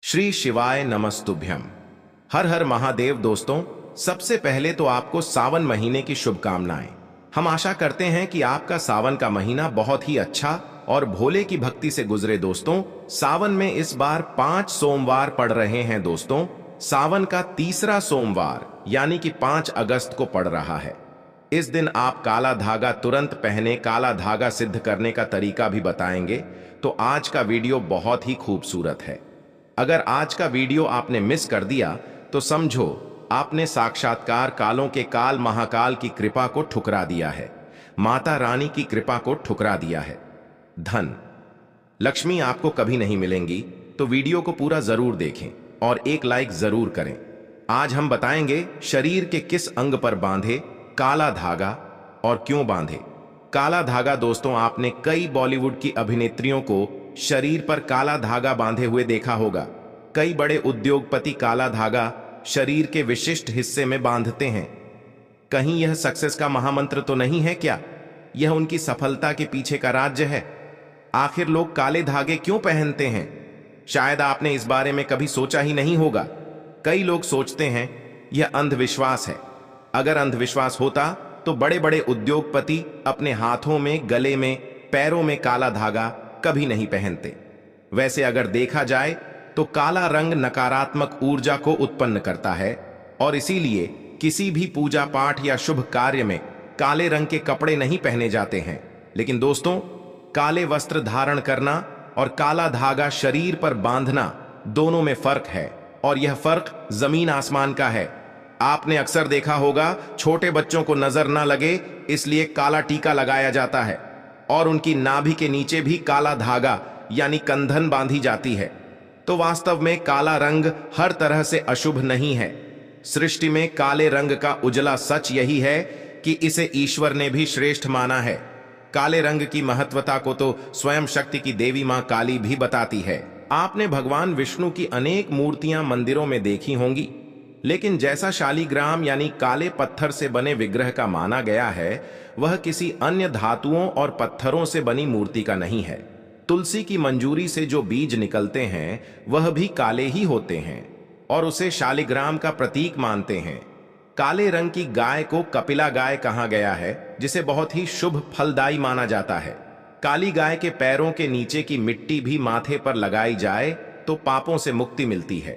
श्री शिवाय नमस्तुभ्यम। हर हर महादेव। दोस्तों, सबसे पहले तो आपको सावन महीने की शुभकामनाएं। हम आशा करते हैं कि आपका सावन का महीना बहुत ही अच्छा और भोले की भक्ति से गुजरे। दोस्तों, सावन में इस बार 5 सोमवार पड़ रहे हैं। दोस्तों, सावन का तीसरा सोमवार यानी कि 5 अगस्त को पड़ रहा है। इस दिन आप काला धागा तुरंत पहने। काला धागा सिद्ध करने का तरीका भी बताएंगे। तो आज का वीडियो बहुत ही खूबसूरत है। अगर आज का वीडियो आपने मिस कर दिया तो समझो आपने साक्षात्कार कालों के काल महाकाल की कृपा को ठुकरा दिया है, माता रानी की कृपा को ठुकरा दिया है। धन लक्ष्मी आपको कभी नहीं मिलेंगी, तो वीडियो को पूरा जरूर देखें और एक लाइक जरूर करें। आज हम बताएंगे शरीर के किस अंग पर बांधे काला धागा और क्यों बांधे काला धागा। दोस्तों, आपने कई बॉलीवुड की अभिनेत्रियों को शरीर पर काला धागा बांधे हुए देखा होगा। कई बड़े उद्योगपति काला धागा शरीर के विशिष्ट हिस्से में बांधते हैं। कहीं यह सक्सेस का महामंत्र तो नहीं है क्या? यह उनकी सफलता के पीछे का राज्य है। आखिर लोग काले धागे क्यों पहनते हैं? शायद आपने इस बारे में कभी सोचा ही नहीं होगा। कई लोग सोचते हैं यह अंधविश्वास है। अगर अंधविश्वास होता तो बड़े बड़े उद्योगपति अपने हाथों में, गले में, पैरों में काला धागा कभी नहीं पहनते। वैसे अगर देखा जाए तो काला रंग नकारात्मक ऊर्जा को उत्पन्न करता है और इसीलिए किसी भी पूजा पाठ या शुभ कार्य में काले रंग के कपड़े नहीं पहने जाते हैं। लेकिन दोस्तों, काले वस्त्र धारण करना और काला धागा शरीर पर बांधना दोनों में फर्क है, और यह फर्क जमीन आसमान का है। आपने अक्सर देखा होगा छोटे बच्चों को नजर ना लगे इसलिए काला टीका लगाया जाता है और उनकी नाभि के नीचे भी काला धागा यानी कंधन बांधी जाती है। तो वास्तव में काला रंग हर तरह से अशुभ नहीं है। सृष्टि में काले रंग का उजला सच यही है कि इसे ईश्वर ने भी श्रेष्ठ माना है। काले रंग की महत्वता को तो स्वयं शक्ति की देवी मां काली भी बताती है। आपने भगवान विष्णु की अनेक मूर्तियां मंदिरों में देखी होंगी, लेकिन जैसा शालीग्राम यानी काले पत्थर से बने विग्रह का माना गया है, वह किसी अन्य धातुओं और पत्थरों से बनी मूर्ति का नहीं है। तुलसी की मंजूरी से जो बीज निकलते हैं वह भी काले ही होते हैं और उसे शालीग्राम का प्रतीक मानते हैं। काले रंग की गाय को कपिला गाय कहा गया है, जिसे बहुत ही शुभ फलदायी माना जाता है। काली गाय के पैरों के नीचे की मिट्टी भी माथे पर लगाई जाए तो पापों से मुक्ति मिलती है।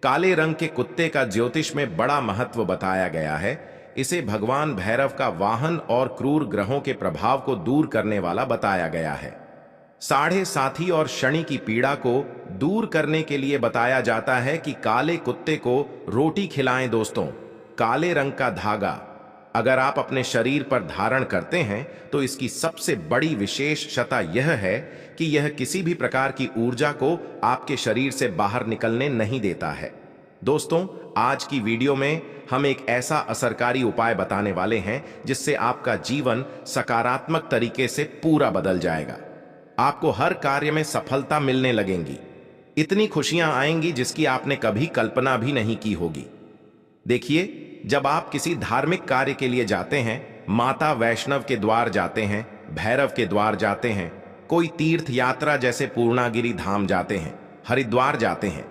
काले रंग के कुत्ते का ज्योतिष में बड़ा महत्व बताया गया है। इसे भगवान भैरव का वाहन और क्रूर ग्रहों के प्रभाव को दूर करने वाला बताया गया है। साढ़े साथी और शनि की पीड़ा को दूर करने के लिए बताया जाता है कि काले कुत्ते को रोटी खिलाएं। दोस्तों, काले रंग का धागा अगर आप अपने शरीर पर धारण करते हैं तो इसकी सबसे बड़ी विशेषता यह है कि यह किसी भी प्रकार की ऊर्जा को आपके शरीर से बाहर निकलने नहीं देता है। दोस्तों, आज की वीडियो में हम एक ऐसा असरकारी उपाय बताने वाले हैं जिससे आपका जीवन सकारात्मक तरीके से पूरा बदल जाएगा। आपको हर कार्य में सफलता मिलने लगेंगी। इतनी खुशियां आएंगी जिसकी आपने कभी कल्पना भी नहीं की होगी। देखिए, जब आप किसी धार्मिक कार्य के लिए जाते हैं, माता वैष्णव के द्वार जाते हैं, भैरव के द्वार जाते हैं, कोई तीर्थ यात्रा जैसे पूर्णागिरि धाम जाते हैं, हरिद्वार जाते हैं,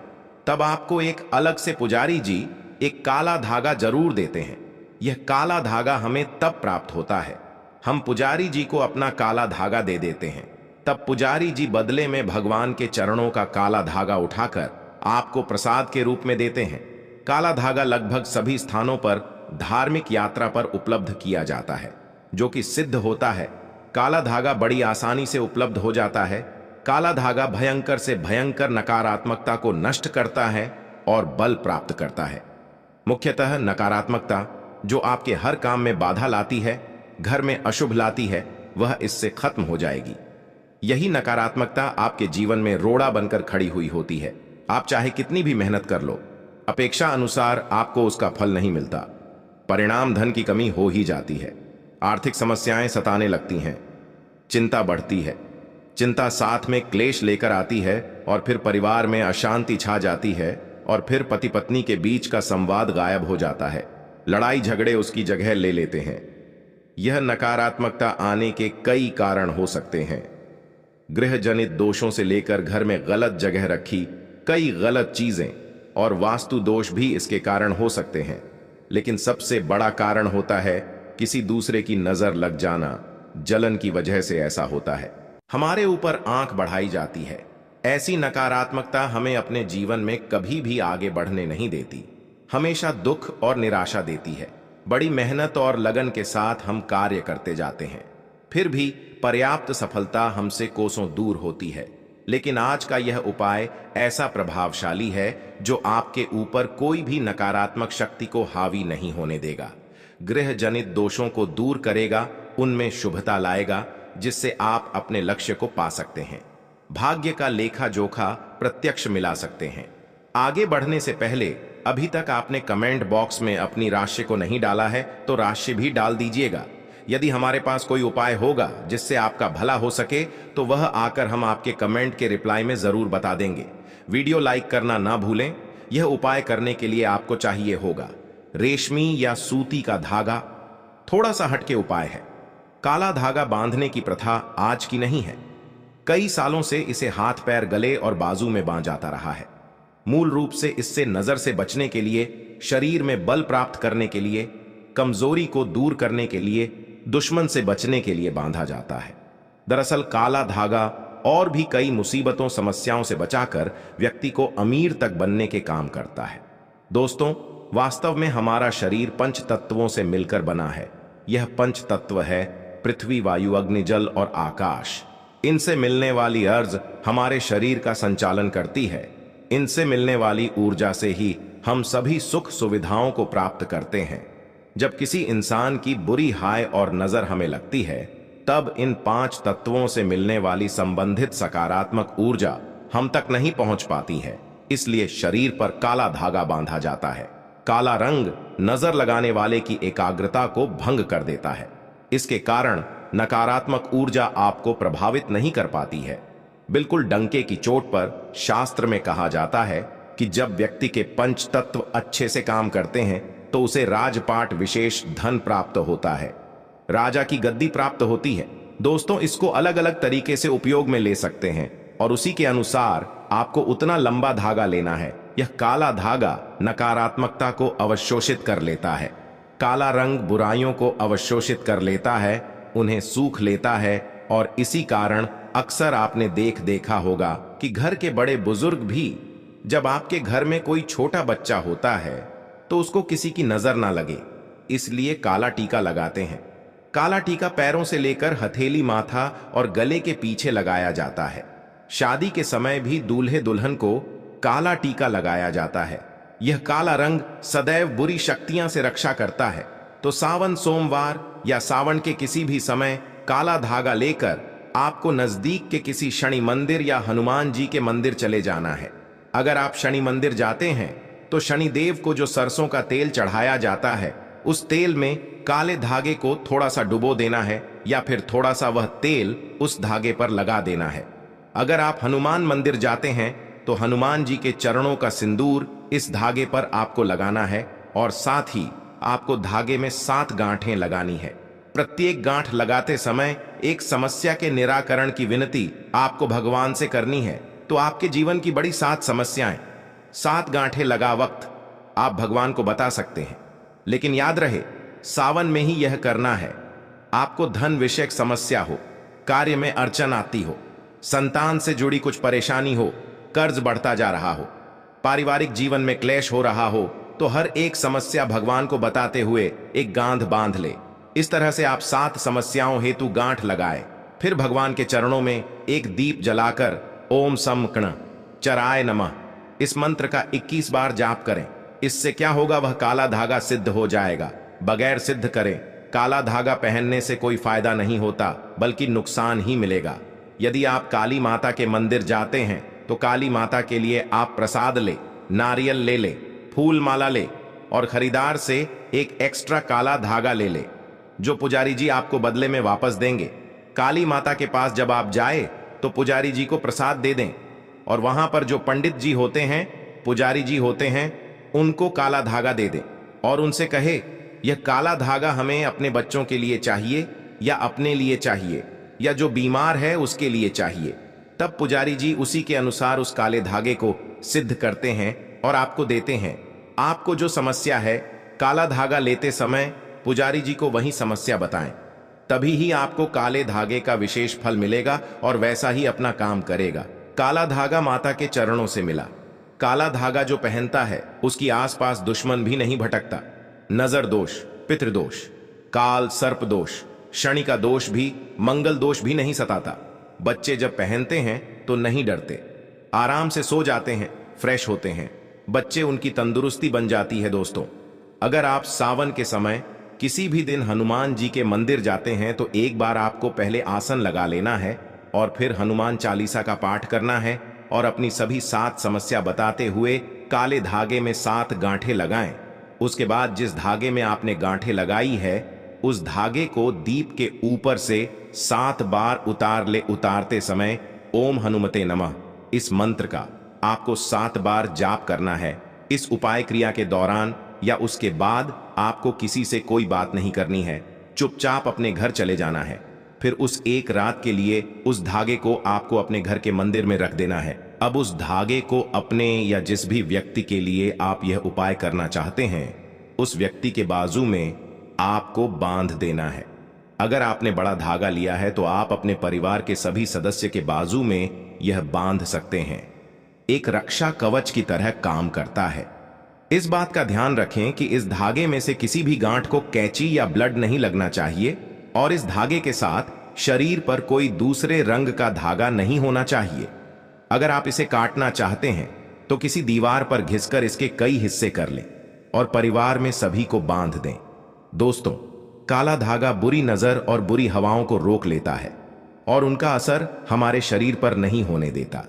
तब आपको एक अलग से पुजारी जी एक काला धागा जरूर देते हैं। यह काला धागा हमें तब प्राप्त होता है हम पुजारी जी को अपना काला धागा दे देते हैं। तब पुजारी जी बदले में भगवान के चरणों का काला धागा उठाकर आपको प्रसाद के रूप में देते हैं। काला धागा लगभग सभी स्थानों पर धार्मिक यात्रा पर उपलब्ध किया जाता है, जो कि सिद्ध होता है। काला धागा बड़ी आसानी से उपलब्ध हो जाता है। काला धागा भयंकर से भयंकर नकारात्मकता को नष्ट करता है और बल प्राप्त करता है। मुख्यतः नकारात्मकता जो आपके हर काम में बाधा लाती है, घर में अशुभ लाती है, वह इससे खत्म हो जाएगी। यही नकारात्मकता आपके जीवन में रोड़ा बनकर खड़ी हुई होती है। आप चाहे कितनी भी मेहनत कर लो, अपेक्षा अनुसार आपको उसका फल नहीं मिलता। परिणाम धन की कमी हो ही जाती है। आर्थिक समस्याएं सताने लगती हैं, चिंता बढ़ती है। चिंता साथ में क्लेश लेकर आती है और फिर परिवार में अशांति छा जाती है और फिर पति पत्नी के बीच का संवाद गायब हो जाता है। लड़ाई झगड़े उसकी जगह ले लेते हैं। यह नकारात्मकता आने के कई कारण हो सकते हैं। गृह जनित दोषों से लेकर घर में गलत जगह रखी, कई गलत चीजें और वास्तु दोष भी इसके कारण हो सकते हैं। लेकिन सबसे बड़ा कारण होता है किसी दूसरे की नजर लग जाना। जलन की वजह से ऐसा होता है। हमारे ऊपर आंख बढ़ाई जाती है। ऐसी नकारात्मकता हमें अपने जीवन में कभी भी आगे बढ़ने नहीं देती, हमेशा दुख और निराशा देती है। बड़ी मेहनत और लगन के साथ हम कार्य करते जाते हैं, फिर भी पर्याप्त सफलता हमसे कोसों दूर होती है। लेकिन आज का यह उपाय ऐसा प्रभावशाली है जो आपके ऊपर कोई भी नकारात्मक शक्ति को हावी नहीं होने देगा। गृह जनित दोषों को दूर करेगा, उनमें शुभता लाएगा, जिससे आप अपने लक्ष्य को पा सकते हैं। भाग्य का लेखा जोखा प्रत्यक्ष मिला सकते हैं। आगे बढ़ने से पहले अभी तक आपने कमेंट बॉक्स में अपनी राशि को नहीं डाला है तो राशि भी डाल दीजिएगा। यदि हमारे पास कोई उपाय होगा जिससे आपका भला हो सके तो वह आकर हम आपके कमेंट के रिप्लाई में जरूर बता देंगे। वीडियो लाइक करना ना भूलें। यह उपाय करने के लिए आपको चाहिए होगा रेशमी या सूती का धागा। थोड़ा सा हटके उपाय है। काला धागा बांधने की प्रथा आज की नहीं है। कई सालों से इसे हाथ पैर गले और बाजू में बांध जाता रहा है। मूल रूप से इससे नजर से बचने के लिए, शरीर में बल प्राप्त करने के लिए, कमजोरी को दूर करने के लिए, दुश्मन से बचने के लिए बांधा जाता है। दरअसल काला धागा और भी कई मुसीबतों समस्याओं से बचाकर व्यक्ति को अमीर तक बनने के काम करता है। दोस्तों, वास्तव में हमारा शरीर पंच तत्वों से मिलकर बना है। यह पंच तत्व है पृथ्वी, वायु, अग्नि, जल और आकाश। इनसे मिलने वाली अर्ज हमारे शरीर का संचालन करती है। इनसे मिलने वाली ऊर्जा से ही हम सभी सुख सुविधाओं को प्राप्त करते हैं। जब किसी इंसान की बुरी हाय और नजर हमें लगती है, तब इन पांच तत्वों से मिलने वाली संबंधित सकारात्मक ऊर्जा हम तक नहीं पहुंच पाती है। इसलिए शरीर पर काला धागा बांधा जाता है। काला रंग नजर लगाने वाले की एकाग्रता को भंग कर देता है। इसके कारण नकारात्मक ऊर्जा आपको प्रभावित नहीं कर पाती है। बिल्कुल डंके की चोट पर शास्त्र में कहा जाता है कि जब व्यक्ति के पंच तत्व अच्छे से काम करते हैं तो उसे राजपाट, विशेष धन प्राप्त होता है, राजा की गद्दी प्राप्त होती है। दोस्तों, इसको अलग अलग तरीके से उपयोग में ले सकते हैं और उसी के अनुसार आपको उतना लंबा धागा लेना है। यह काला धागा नकारात्मकता को अवशोषित कर लेता है। काला रंग बुराइयों को अवशोषित कर लेता है, उन्हें सूख लेता है। और इसी कारण अक्सर आपने देखा होगा कि घर के बड़े बुजुर्ग भी, जब आपके घर में कोई छोटा बच्चा होता है तो उसको किसी की नजर ना लगे, इसलिए काला टीका लगाते हैं। काला टीका पैरों से लेकर हथेली, माथा और गले के पीछे लगाया जाता है। शादी के समय भी दूल्हे दुल्हन को काला टीका लगाया जाता है। यह काला रंग सदैव बुरी शक्तियां से रक्षा करता है। तो सावन सोमवार या सावन के किसी भी समय काला धागा लेकर आपको नजदीक के किसी शनि मंदिर या हनुमान जी के मंदिर चले जाना है। अगर आप शनि मंदिर जाते हैं तो शनि देव को जो सरसों का तेल चढ़ाया जाता है, उस तेल में काले धागे को थोड़ा सा डुबो देना है या फिर थोड़ा सा वह तेल उस धागे पर लगा देना है। अगर आप हनुमान मंदिर जाते हैं तो हनुमान जी के चरणों का सिंदूर इस धागे पर आपको लगाना है और साथ ही आपको धागे में 7 गांठें लगानी है। प्रत्येक गांठ लगाते समय एक समस्या के निराकरण की विनती आपको भगवान से करनी है। तो आपके जीवन की बड़ी 7 समस्याएं 7 गांठें लगा वक्त आप भगवान को बता सकते हैं। लेकिन याद रहे, सावन में ही यह करना है। आपको धन विषयक समस्या हो, कार्य में अड़चन आती हो, संतान से जुड़ी कुछ परेशानी हो, कर्ज बढ़ता जा रहा हो, पारिवारिक जीवन में क्लेश हो रहा हो, तो हर एक समस्या भगवान को बताते हुए एक गांठ बांध ले। इस तरह से आप 7 समस्याओं हेतु गांठ लगाए, फिर भगवान के चरणों में एक दीप जलाकर ओम सम कण चराय नमः इस मंत्र का 21 बार जाप करें। इससे क्या होगा, वह काला धागा सिद्ध हो जाएगा। बगैर सिद्ध करें काला धागा पहनने से कोई फायदा नहीं होता, बल्कि नुकसान ही मिलेगा। यदि आप काली माता के मंदिर जाते हैं तो काली माता के लिए आप प्रसाद ले, नारियल ले ले, फूल माला ले और खरीदार से एक एक्स्ट्रा काला धागा ले ले, जो पुजारी जी आपको बदले में वापस देंगे। काली माता के पास जब आप जाए तो पुजारी जी को प्रसाद दे दें और वहां पर जो पंडित जी होते हैं, पुजारी जी होते हैं, उनको काला धागा दे दें और उनसे कहे यह काला धागा हमें अपने बच्चों के लिए चाहिए या अपने लिए चाहिए या जो बीमार है उसके लिए चाहिए। तब पुजारी जी उसी के अनुसार उस काले धागे को सिद्ध करते हैं और आपको देते हैं। आपको जो समस्या है, काला धागा लेते समय पुजारी जी को वही समस्या बताएं, तभी ही आपको काले धागे का विशेष फल मिलेगा और वैसा ही अपना काम करेगा। काला धागा माता के चरणों से मिला। काला धागा जो पहनता है उसकी आसपास दुश्मन भी नहीं भटकता। नजर दोष, पितृदोष, काल सर्प दोष, शनि का दोष भी, मंगल दोष भी नहीं सताता। बच्चे जब पहनते हैं तो नहीं डरते, आराम से सो जाते हैं, फ्रेश होते हैं। बच्चे उनकी तंदुरुस्ती बन जाती है। दोस्तों, अगर आप सावन के समय किसी भी दिन हनुमान जी के मंदिर जाते हैं तो एक बार आपको पहले आसन लगा लेना है और फिर हनुमान चालीसा का पाठ करना है और अपनी सभी 7 समस्या बताते हुए काले धागे में 7 गांठें लगाएं। उसके बाद जिस धागे में आपने गांठें लगाई है उस धागे को दीप के ऊपर से 7 बार उतारते समय ओम हनुमते नमः इस मंत्र का आपको 7 बार जाप करना है। इस उपाय क्रिया के दौरान या उसके बाद आपको किसी से कोई बात नहीं करनी है, चुपचाप अपने घर चले जाना है। फिर उस एक रात के लिए उस धागे को आपको अपने घर के मंदिर में रख देना है। अब उस धागे को अपने या जिस भी व्यक्ति के लिए आप यह उपाय करना चाहते हैं उस व्यक्ति के बाजू में आपको बांध देना है। अगर आपने बड़ा धागा लिया है तो आप अपने परिवार के सभी सदस्य के बाजू में यह बांध सकते हैं। एक रक्षा कवच की तरह काम करता है। इस बात का ध्यान रखें कि इस धागे में से किसी भी गांठ को कैंची या ब्लड नहीं लगना चाहिए और इस धागे के साथ शरीर पर कोई दूसरे रंग का धागा नहीं होना चाहिए। अगर आप इसे काटना चाहते हैं तो किसी दीवार पर घिसकर इसके कई हिस्से कर लें और परिवार में सभी को बांध दें। दोस्तों, काला धागा बुरी नजर और बुरी हवाओं को रोक लेता है और उनका असर हमारे शरीर पर नहीं होने देता।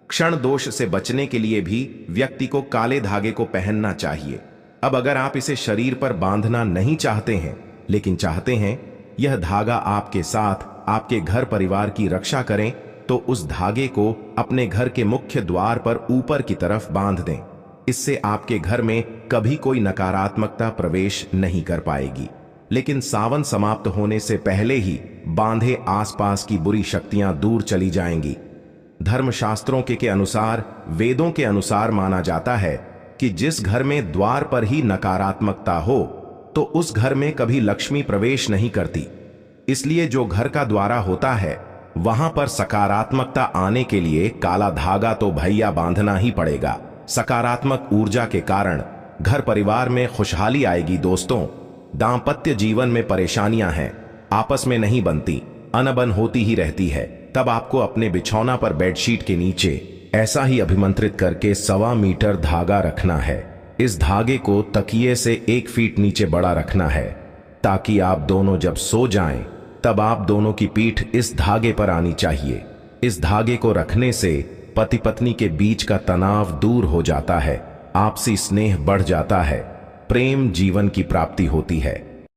क्षण दोष से बचने के लिए भी व्यक्ति को काले धागे को पहनना चाहिए। अब अगर आप इसे शरीर पर बांधना नहीं चाहते हैं लेकिन चाहते हैं यह धागा आपके साथ आपके घर परिवार की रक्षा करें तो उस धागे को अपने घर के मुख्य द्वार पर ऊपर की तरफ बांध दें। इससे आपके घर में कभी कोई नकारात्मकता प्रवेश नहीं कर पाएगी। लेकिन सावन समाप्त होने से पहले ही बांधे आसपास की बुरी शक्तियां दूर चली जाएंगी। धर्मशास्त्रों के अनुसार, वेदों के अनुसार माना जाता है कि जिस घर में द्वार पर ही नकारात्मकता हो तो उस घर में कभी लक्ष्मी प्रवेश नहीं करती। इसलिए जो घर का द्वारा होता है वहां पर सकारात्मकता आने के लिए काला धागा तो भैया बांधना ही पड़ेगा। सकारात्मक ऊर्जा के कारण घर परिवार में खुशहाली आएगी। दोस्तों, दांपत्य जीवन में परेशानियां हैं, आपस में नहीं बनती, अनबन होती ही रहती है, तब आपको अपने बिछौना पर बेडशीट के नीचे ऐसा ही अभिमंत्रित करके 1.25 मीटर धागा रखना है। इस धागे को तकिए से 1 फीट नीचे बड़ा रखना है ताकि आप दोनों जब सो जाएं तब आप दोनों की पीठ इस धागे पर आनी चाहिए। इस धागे को रखने से पति पत्नी के बीच का तनाव दूर हो जाता है, आपसी स्नेह बढ़ जाता है, प्रेम जीवन की प्राप्ति होती है।